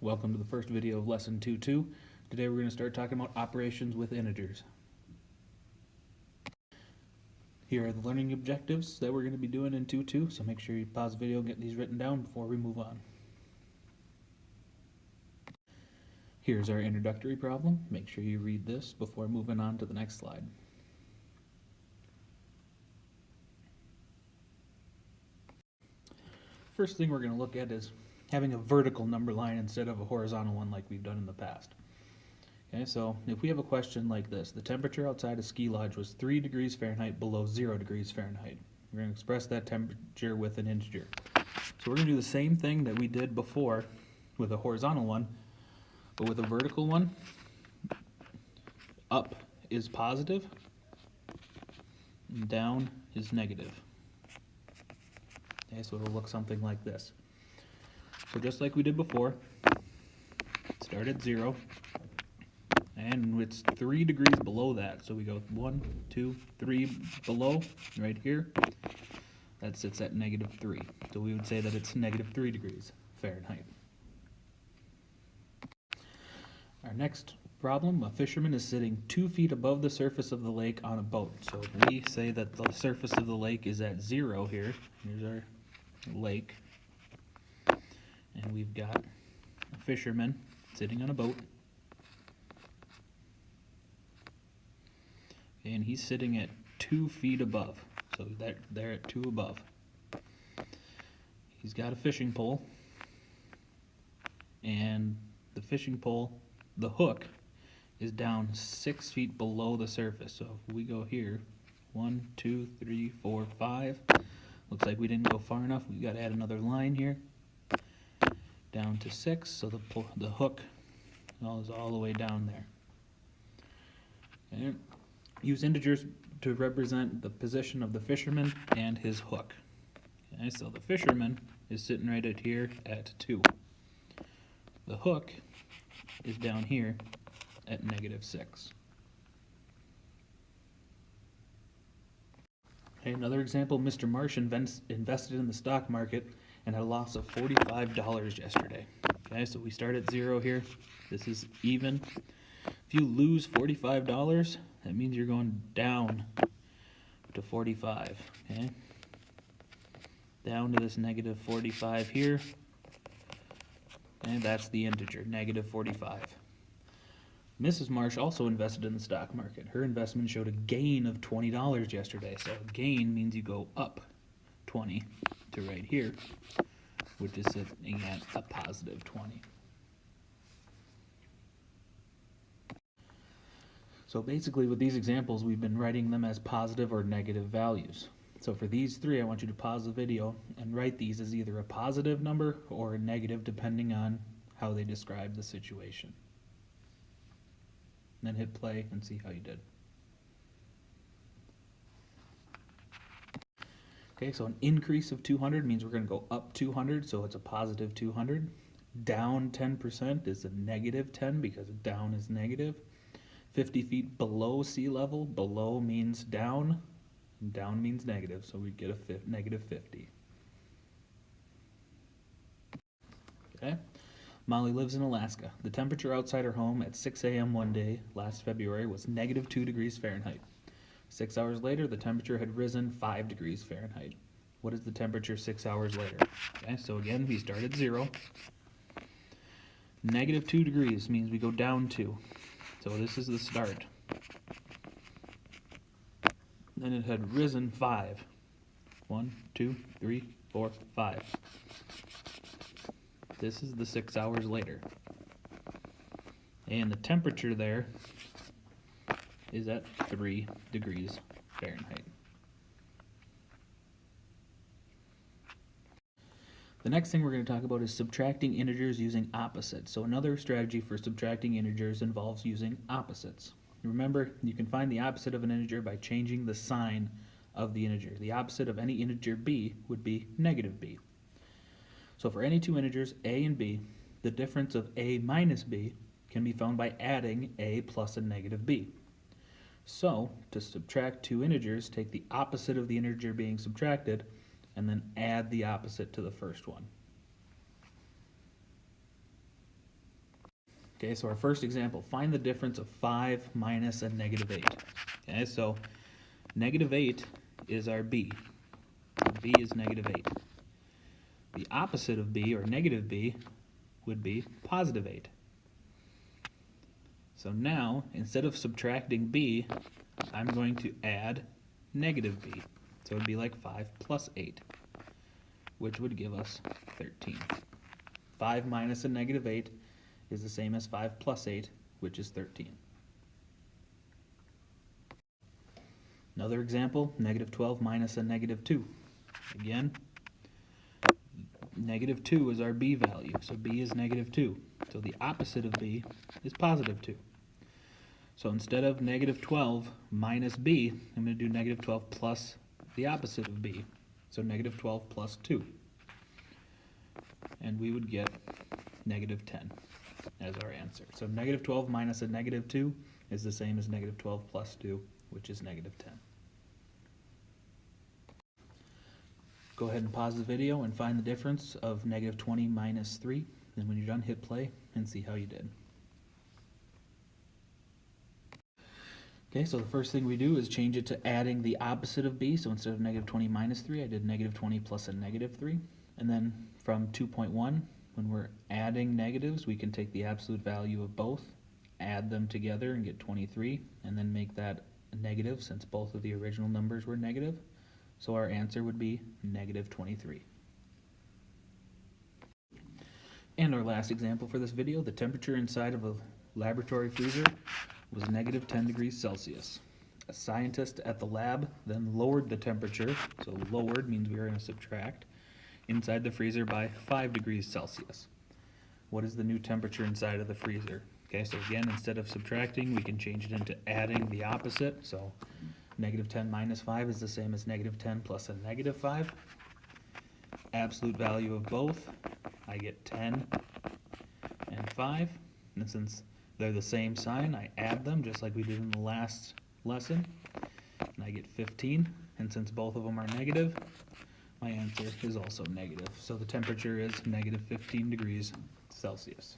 Welcome to the first video of Lesson 2.2. Today we're going to start talking about operations with integers. Here are the learning objectives that we're going to be doing in 2.2, so make sure you pause the video and get these written down before we move on. Here's our introductory problem. Make sure you read this before moving on to the next slide. First thing we're going to look at is having a vertical number line instead of a horizontal one like we've done in the past. Okay, so if we have a question like this, the temperature outside a ski lodge was 3 degrees Fahrenheit below 0 degrees Fahrenheit. We're going to express that temperature with an integer. So we're going to do the same thing that we did before with a horizontal one, but with a vertical one. Up is positive, and down is negative. Okay, so it'll look something like this. So just like we did before, start at 0, and it's 3 degrees below that. So we go 1, 2, 3 below, right here. That sits at -3. So we would say that it's -3 degrees Fahrenheit. Our next problem, a fisherman is sitting 2 feet above the surface of the lake on a boat. So if we say that the surface of the lake is at 0 here, here's our lake. And we've got a fisherman sitting on a boat. And he's sitting at 2 feet above. So they're at 2 above. He's got a fishing pole. And the fishing pole, the hook, is down 6 feet below the surface. So if we go here, 1, 2, 3, 4, 5. Looks like we didn't go far enough. We've got to add another line here. Down to 6, so the hook is all the way down there. Okay. Use integers to represent the position of the fisherman and his hook. Okay, so the fisherman is sitting right at here at 2. The hook is down here at -6. Okay, another example, Mr. Marsh invested in the stock market and had a loss of $45 yesterday. Okay, so we start at 0 here. This is even. If you lose $45, that means you're going down to 45. Okay, down to this -45 here, and that's the integer, -45. Mrs. Marsh also invested in the stock market. Her investment showed a gain of $20 yesterday. So a gain means you go up 20 to right here, which is sitting at a positive 20. So basically with these examples, we've been writing them as positive or negative values. So for these three, I want you to pause the video and write these as either a positive number or a negative, depending on how they describe the situation. Then hit play and see how you did. Okay, so an increase of 200 means we're going to go up 200, so it's a positive 200. Down 10% is a -10 because down is negative. 50 feet below sea level, below means down, and down means negative, so we get a -50. Okay. Molly lives in Alaska. The temperature outside her home at 6 a.m. one day last February was -2 degrees Fahrenheit. 6 hours later, the temperature had risen 5 degrees Fahrenheit. What is the temperature 6 hours later? Okay, so again, we start at 0. -2 degrees means we go down 2. So this is the start. Then it had risen 5. 1, 2, 3, 4, 5. This is the 6 hours later. And the temperature there is at 3 degrees Fahrenheit. The next thing we're going to talk about is subtracting integers using opposites. So another strategy for subtracting integers involves using opposites. Remember, you can find the opposite of an integer by changing the sign of the integer. The opposite of any integer b would be -b. So for any two integers, a and b, the difference of a minus b can be found by adding a plus a -b. So, to subtract two integers, take the opposite of the integer being subtracted, and then add the opposite to the first one. Okay, so our first example, find the difference of 5 minus a negative 8. Okay, so negative 8 is our b. b is negative 8. The opposite of b, or negative b, would be positive 8. So now, instead of subtracting b, I'm going to add negative b. So it would be like 5 plus 8, which would give us 13. 5 minus a negative 8 is the same as 5 plus 8, which is 13. Another example, negative 12 minus a negative 2. Again, negative 2 is our b value, so b is negative 2. So the opposite of b is positive 2. So instead of negative 12 minus b, I'm going to do negative 12 plus the opposite of b. So negative 12 plus 2. And we would get negative 10 as our answer. So negative 12 minus a negative 2 is the same as negative 12 plus 2, which is negative 10. Go ahead and pause the video and find the difference of negative 20 minus 3. And when you're done, hit play and see how you did. Okay, so the first thing we do is change it to adding the opposite of b. So instead of negative 20 minus 3, I did negative 20 plus a negative 3. And then from 2.1, when we're adding negatives, we can take the absolute value of both, add them together and get 23, and then make that a negative since both of the original numbers were negative. So our answer would be negative 23. And our last example for this video, the temperature inside of a laboratory freezer was negative 10 degrees Celsius. A scientist at the lab then lowered the temperature, so lowered means we are going to subtract, inside the freezer by 5 degrees Celsius. What is the new temperature inside of the freezer? Okay, so again, instead of subtracting, we can change it into adding the opposite. So negative 10 minus 5 is the same as negative 10 plus a negative 5. Absolute value of both, I get 10 and 5. And since they're the same sign, I add them just like we did in the last lesson. And I get 15. And since both of them are negative, my answer is also negative. So the temperature is negative 15 degrees Celsius.